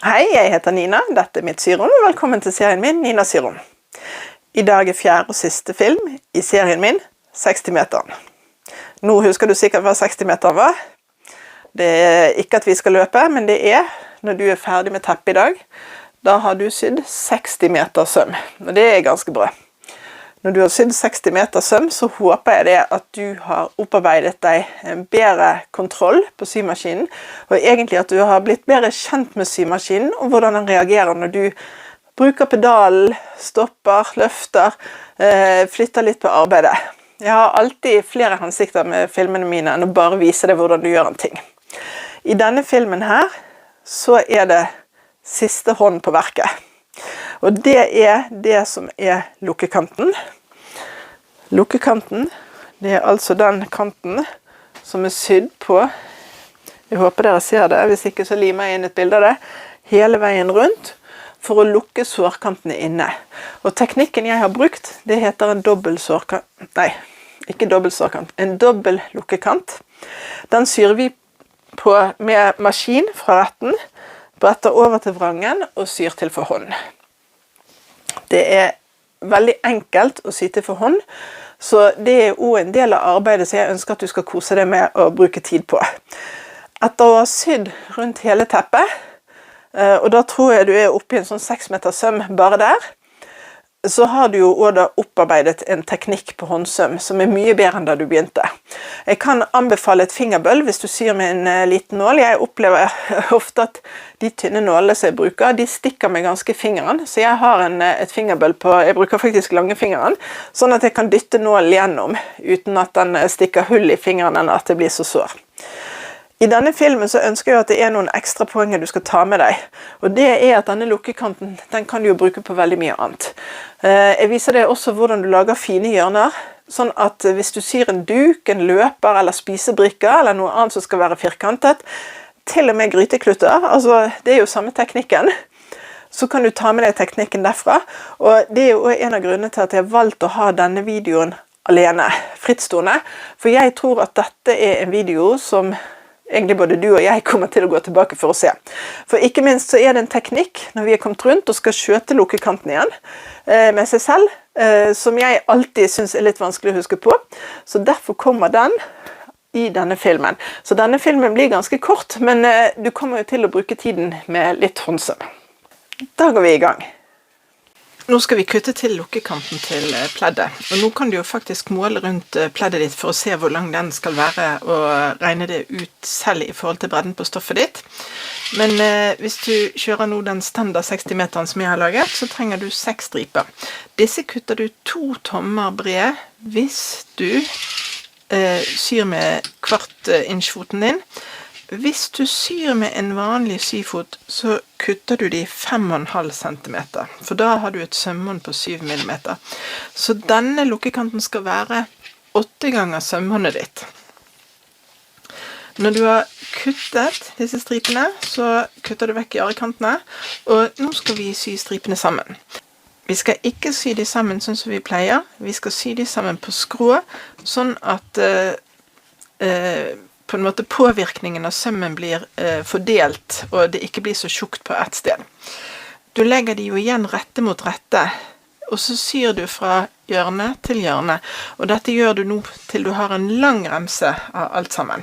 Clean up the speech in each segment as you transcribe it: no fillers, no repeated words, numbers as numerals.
Hei, jeg heter Nina, dette mitt syrom, og velkommen til serien min, Nina Syrom. I dag fjerde og siste film i serien min, 60-meteren. Nå husker du sikkert hva 60-meteren var. Det ikke at vi skal løpe, men det når du ferdig med teppet i dag, da har du sydd 60 meter søm, og det ganske bra. Når du har sydd 60 meter søm, så håper jeg det at du har opparbeidet deg en bedre kontroll på symaskinen, og egentlig at du har blitt bedre kjent med symaskinen, og hvordan den reagerer når du bruker pedalen, stopper, løfter, flytter litt på arbeidet. Jeg har alltid flere hensikter med filmene mine enn å bare vise deg hvordan du gjør en ting. I denne filmen her, så det siste hånd på verket. Og det det som lukkekanten. Lukkekanten, det altså den kanten som sydd på, jeg håper dere ser det, hvis ikke så limer jeg inn et bilde av det, hele veien rundt, for å lukke sårkantene inne. Og teknikken jeg har brukt, det heter en dobbel sårkant, nei, ikke dobbel sårkant, en dobbel lukkekant. Den syr vi på med maskin fra retten, bretter over til vrangen og syr til for hånd. Det veldig enkelt å sy til for hånd, så det også en del av arbeidet som jeg ønsker at du skal kose deg med å bruke tid på. Etter å ha sydd rundt hele teppet, og da tror jeg du oppe i en sånn 6 meter søm bare der, så har du jo også opparbeidet en teknikk på håndsøm som mye bedre enn da du begynte. Jeg kan anbefale et fingerbøll hvis du syr med en liten nål. Jeg opplever ofte at de tynne nålene som jeg bruker, de stikker meg ganske i fingeren. Så jeg har et fingerbøll på, jeg bruker faktisk langefingeren, sånn at jeg kan dytte nålen gjennom, uten at den stikker hull i fingeren enn at det blir så sår. I denne filmen så ønsker jeg at det noen ekstra poenger du skal ta med deg. Og det at denne lukkekanten, den kan du jo bruke på veldig mye annet. Jeg viser deg også hvordan du lager fine hjørner, sånn at hvis du syr en duk, en løper eller spisebrikker, eller noe annet som skal være firkantet, til og med gryteklutter, altså det jo samme teknikken, så kan du ta med deg teknikken derfra. Og det jo en av grunnene til at jeg har valgt å ha denne videoen alene, frittstående, for jeg tror at dette en video som egentlig både du og jeg kommer til å gå tilbake for å se. For ikke minst så det en teknikk når vi kommet rundt og skal skjøte lukkekanten igjen med seg selv, som jeg alltid synes litt vanskelig å huske på. Så derfor kommer den i denne filmen. Så denne filmen blir ganske kort, men du kommer jo til å bruke tiden med litt håndsøm. Da går vi i gang. Nå skal vi kutte til lukkekanten til pleddet, og nå kan du jo faktisk måle rundt pleddet ditt for å se hvor lang den skal være, og regne det ut selv i forhold til bredden på stoffet ditt. Men hvis du kjører nå den standard 60-meteren som jeg har laget, så trenger du 6 striper. Disse kutter du 2 tommer bred hvis du syr med kvart inchfoten din. Hvis du syr med en vanlig syfot, så kutter du de 5,5 cm, for da har du et sømhånd på 7 mm. Så denne lukkekanten skal være 8 ganger sømhåndet ditt. Når du har kuttet disse stripene, så kutter du vekk jarekantene, og nå skal vi sy stripene sammen. Vi skal ikke sy de sammen sånn som vi pleier, vi skal sy de sammen på skrå, sånn at på en måte påvirkningen av sømmen blir fordelt, og det ikke blir så tjukt på ett sted. Du legger de jo igjen rette mot rette, og så syr du fra hjørne til hjørne, og dette gjør du nå til du har en lang remse av alt sammen.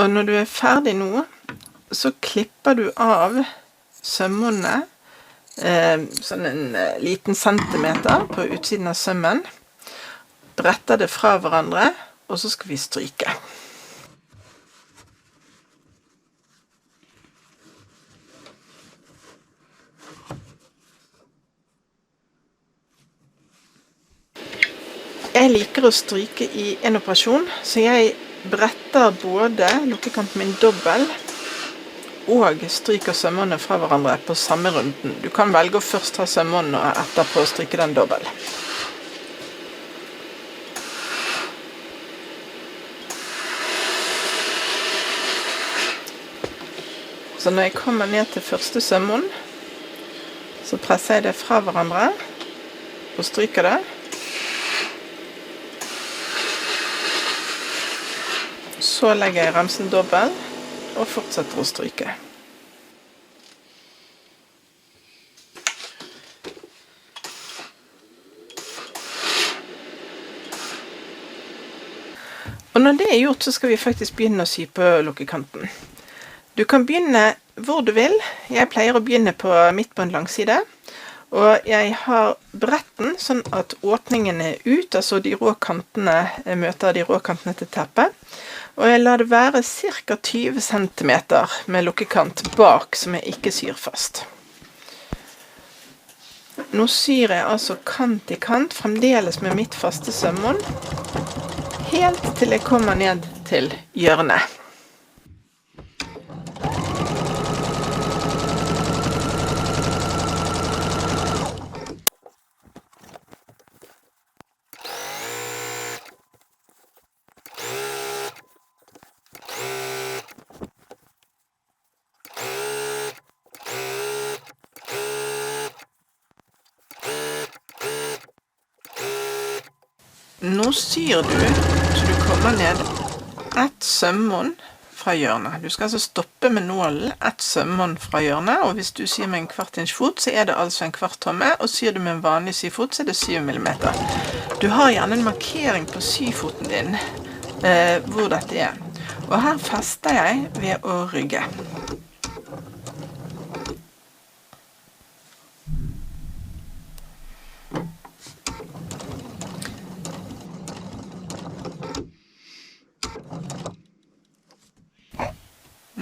Og når du ferdig nå, så klipper du av sømmene, sånn en liten centimeter på utsiden av sømmen, bretter det fra hverandre, og så skal vi stryke. Jeg liker å stryke i en operasjon, så jeg bretter både lukkekanten min dobbelt, og stryker sømmene fra hverandre på samme runden. Du kan velge å først ta sømmene og etterpå stryke den dobbelt. Så når jeg kommer ned til første sømmen, så presser jeg det fra hverandre og stryker det. Så legger jeg remsen dobbelt og fortsetter å stryke. Og når det er gjort, så skal vi faktisk begynne å sy på lukkekanten. Du kan begynne hvor du vil. Jeg pleier å begynne på midtbånd langside. Og jeg har bretten sånn at åpningen er ut, altså de rå kantene møter de rå kantene til teppet. Og jeg lar det være ca. 20 cm med lukkekant bak som jeg ikke syr fast. Nå syr jeg altså kant i kant, fremdeles med mitt faste sømmål, helt til jeg kommer ned til hjørnet. Nå syr du så du kommer ned ett sømmål fra hjørnet. Du skal altså stoppe med nålen ett sømmål fra hjørnet, og hvis du syr med en kvart inch fot, så er det altså en kvart tomme, og syr du med en vanlig syfot, så er det 7 mm. Du har gjerne en markering på syfoten din hvor dette er. Og her fester jeg ved å rygge.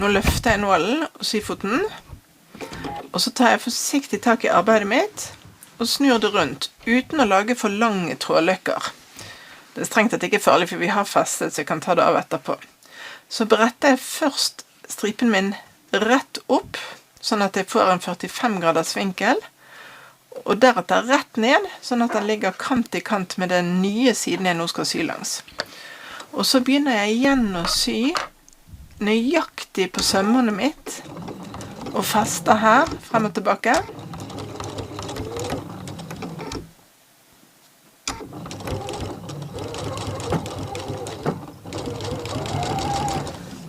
Nå løfter jeg nålen og syfoten, og så tar jeg forsiktig tak i arbeidet mitt og snur det rundt, uten å lage for lange trådløkker. Det er strengt at det ikke er farlig, for vi har festet, så jeg kan ta det av etterpå. Så bretter jeg først stripen min rett opp, sånn at jeg får en 45 graders vinkel, og deretter rett ned, sånn at den ligger kant i kant med den nye siden jeg nå skal sy langs. Og så begynner jeg igjen å sy nøyaktig på sømmene mitt, og fester her, frem og tilbake.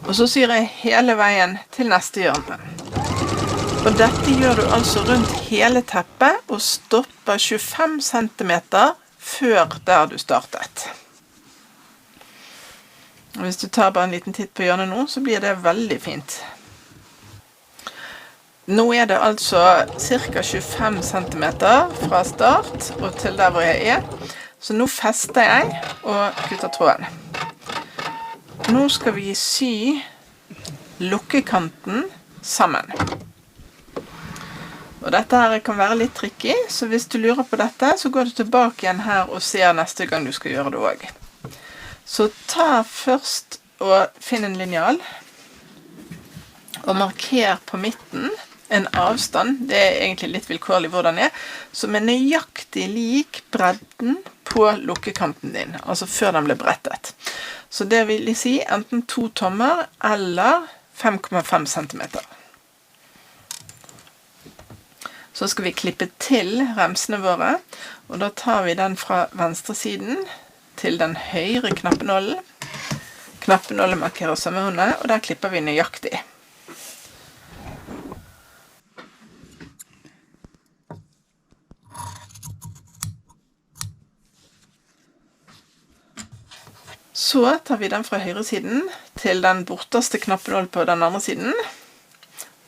Og så syr jeg hele veien til neste hjørne. Og dette gjør du altså rundt hele teppet, og stopper 25 cm før der du startet. Og hvis du tar bare en liten titt på hjørnet nå, så blir det veldig fint. Nå er det altså ca. 25 cm fra start og til der hvor jeg er. Så nå fester jeg og kutter tråden. Nå skal vi sy lukkekanten sammen. Og dette her kan være litt tricky, så hvis du lurer på dette, så går du tilbake igjen her og ser neste gang du skal gjøre det også. Så ta først og finn en linjal, og marker på midten en avstand, det er egentlig litt vilkårlig hvor den er, som er nøyaktig lik bredden på lukkekanten din, altså før den ble brettet. Så det vil si enten 2 tommer eller 5,5 cm. Så skal vi klippe til remsene våre, og da tar vi den fra venstre siden til den høyre knappenålen. Knappenålen markerer sømmehåndet, og der klipper vi nøyaktig. Så tar vi den fra høyre siden til den borteste knappenål på den andre siden.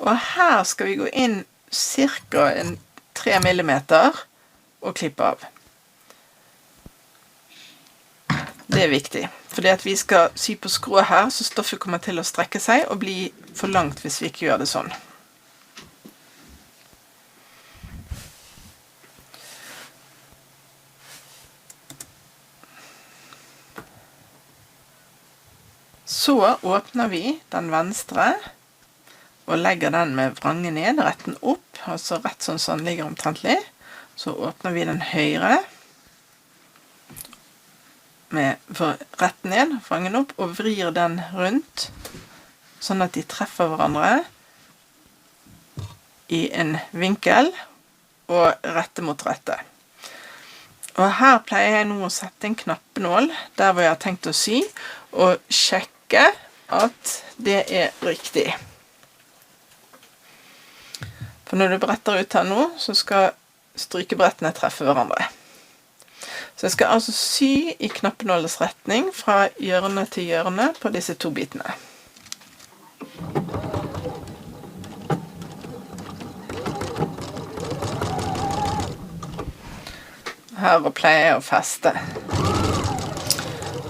Og her skal vi gå inn cirka 3 millimeter og klippe av. Det viktig, fordi at vi skal sy på skrå her, så stoffet kommer til å strekke seg og bli for langt hvis vi ikke gjør det sånn. Så åpner vi den venstre og legger den med vrangen ned, retten opp, altså rett sånn som den ligger omtrentlig. Så åpner vi den høyre med retten ned, vrangen opp, og vrir den rundt, sånn at de treffer hverandre i en vinkel og rette mot rette. Og her pleier jeg nå å sette en knappenål der hvor jeg har tenkt å sy, og sjekke at det er riktig. For når du bretter ut her nå, så skal strykebrettene treffe hverandre. Så jeg skal altså sy i knappenålens retning fra hjørne til hjørne på disse 2 bitene. Her pleier jeg å feste.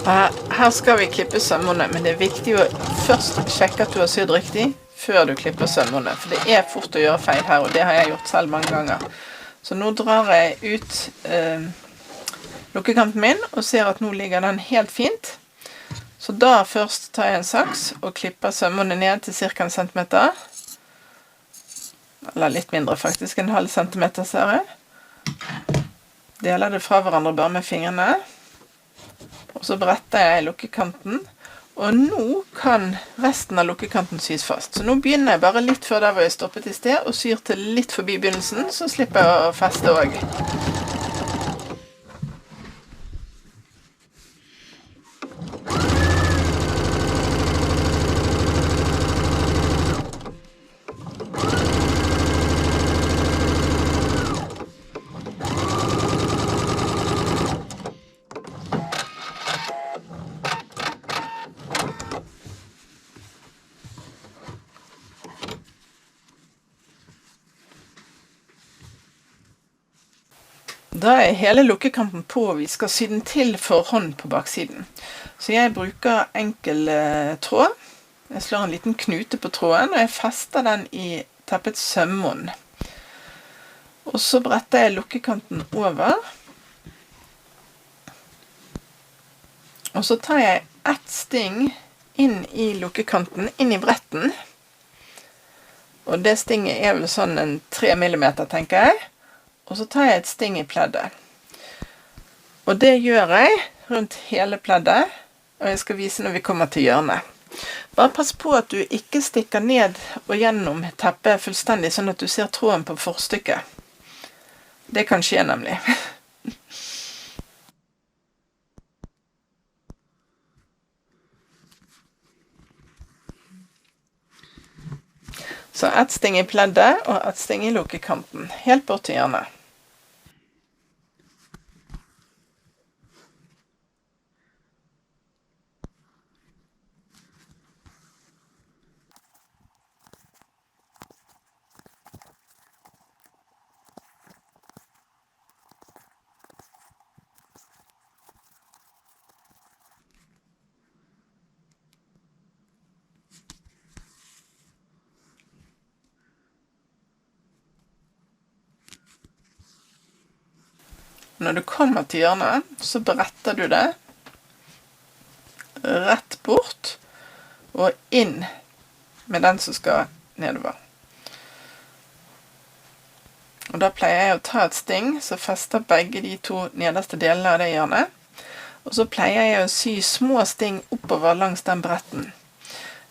Her skal vi klippe sømmene, men det er viktig å først sjekke at du har sydd riktig før du klipper sømmene, for det er fort å gjøre feil her, og det har jeg gjort selv mange ganger. Så nå drar jeg ut lukkekanten min og ser at nå ligger den helt fint. Så da først tar jeg en saks og klipper sømmene ned til ca. 1 centimeter. Eller litt mindre faktisk, 1,5 centimeter ser jeg. Deler det fra hverandre bare med fingrene. Og så bretter jeg lukkekanten, og nå kan resten av lukkekanten sys fast. Så nå begynner jeg bare litt før der hvor jeg stoppet i sted, og syr til litt forbi begynnelsen, så slipper jeg å feste også. Da er hele lukkekanten på, og vi skal sy den til for hånd på baksiden. Så jeg bruker enkel tråd. Jeg slår en liten knute på tråden, og jeg fester den i teppets sømmånd. Og så bretter jeg lukkekanten over. Og så tar jeg ett sting inn i lukkekanten, inn i bretten. Og det stinget er vel sånn 3 millimeter, tenker jeg. Og så tar jeg et sting i pleddet. Og det gjør jeg rundt hele pleddet, og jeg skal vise når vi kommer til hjørnet. Bare pass på at du ikke stikker ned og gjennom teppet fullstendig, sånn at du ser tråden på forstykket. Det kan skje nemlig. Så ett sting i pleddet og ett sting i lukkekanten, helt bort til hjørnet. Når du kommer til hjørnet, så bretter du det rett bort og inn med den som skal nedover. Og da pleier jeg å ta et sting, så fester begge de 2 nederste delene av det hjørnet. Og så pleier jeg å sy små sting oppover langs den bretten.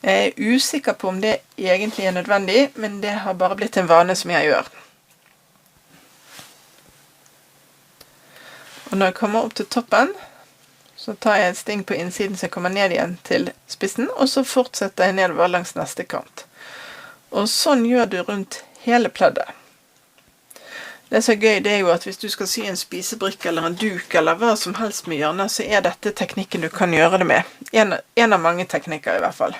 Jeg er usikker på om det egentlig er nødvendig, men det har bare blitt en vane som jeg gjør. Og når jeg kommer opp til toppen, så tar jeg et sting på innsiden så jeg kommer ned igjen til spissen, og så fortsetter jeg nedover langs neste kant. Og sånn gjør du rundt hele pleddet. Det som er gøy, det er jo at hvis du skal sy en spisebrikke eller en duk eller hva som helst med hjørnet, så er dette teknikken du kan gjøre det med. En av mange teknikker i hvert fall.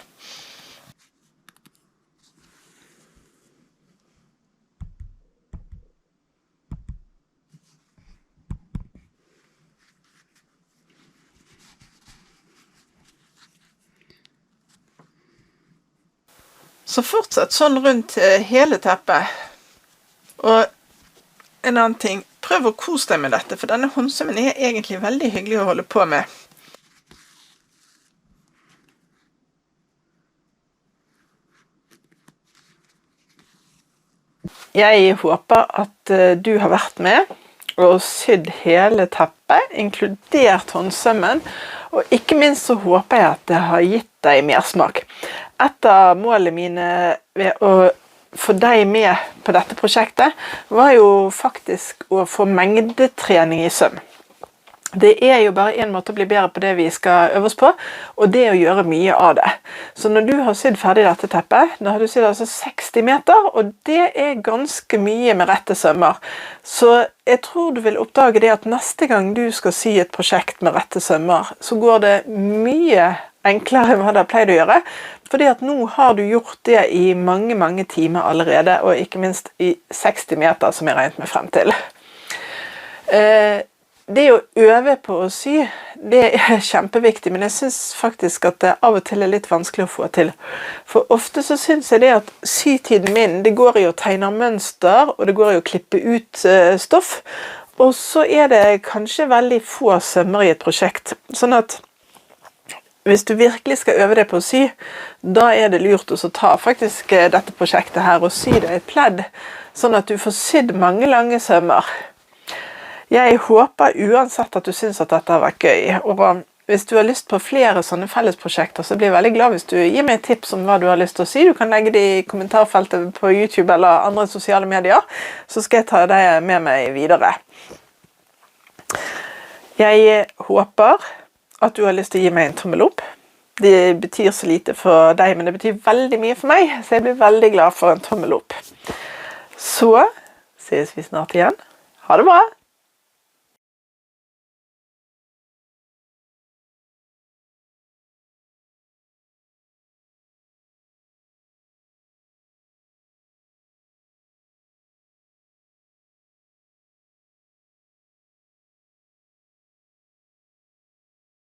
Så fortsett sånn rundt hele teppet. Og en annen ting, prøv å kose deg med dette, for denne håndsømmen er egentlig veldig hyggelig å holde på med. Jeg håper at du har vært med og sydd hele teppet, inkludert håndsømmen, og ikke minst så håper jeg at det har gitt deg mersmak. Et av målene mine ved å få deg med på dette prosjektet var jo faktisk å få mengdetrening i søm. Det er jo bare en måte å bli bedre på det vi skal øve oss på, og det er å gjøre mye av det. Så når du har sydd ferdig dette teppet, da har du sydd altså 60 meter, og det er ganske mye med rette sømmer. Så jeg tror du vil oppdage det at neste gang du skal sy et prosjekt med rette sømmer, så går det mye enklere enn hva det pleide å gjøre, fordi at nå har du gjort det i mange, mange timer allerede, og ikke minst i 60 meter som jeg regnet meg frem til. Det å øve på å sy, det er kjempeviktig, men jeg synes faktisk at det av og til er litt vanskelig å få til. For ofte så synes jeg det at sytiden min, det går i å tegne mønster, og det går i å klippe ut stoff, og så er det kanskje veldig få sømmer i et prosjekt. Sånn at hvis du virkelig skal øve deg på å sy, da er det lurt å ta faktisk dette prosjektet her og sy deg et pledd, sånn at du får sydd mange lange sømmer. Jeg håper uansett at du synes at dette har vært gøy, og hvis du har lyst på flere sånne fellesprosjekter, så blir jeg veldig glad hvis du gir meg et tips om hva du har lyst til å sy. Du kan legge det i kommentarfeltet på YouTube eller andre sosiale medier, så skal jeg ta det med meg videre. Jeg håper at du har lyst til å gi meg en tommel opp. Det betyr så lite for deg, men det betyr veldig mye for meg, så jeg blir veldig glad for en tommel opp. Så ses vi snart igjen. Ha det bra!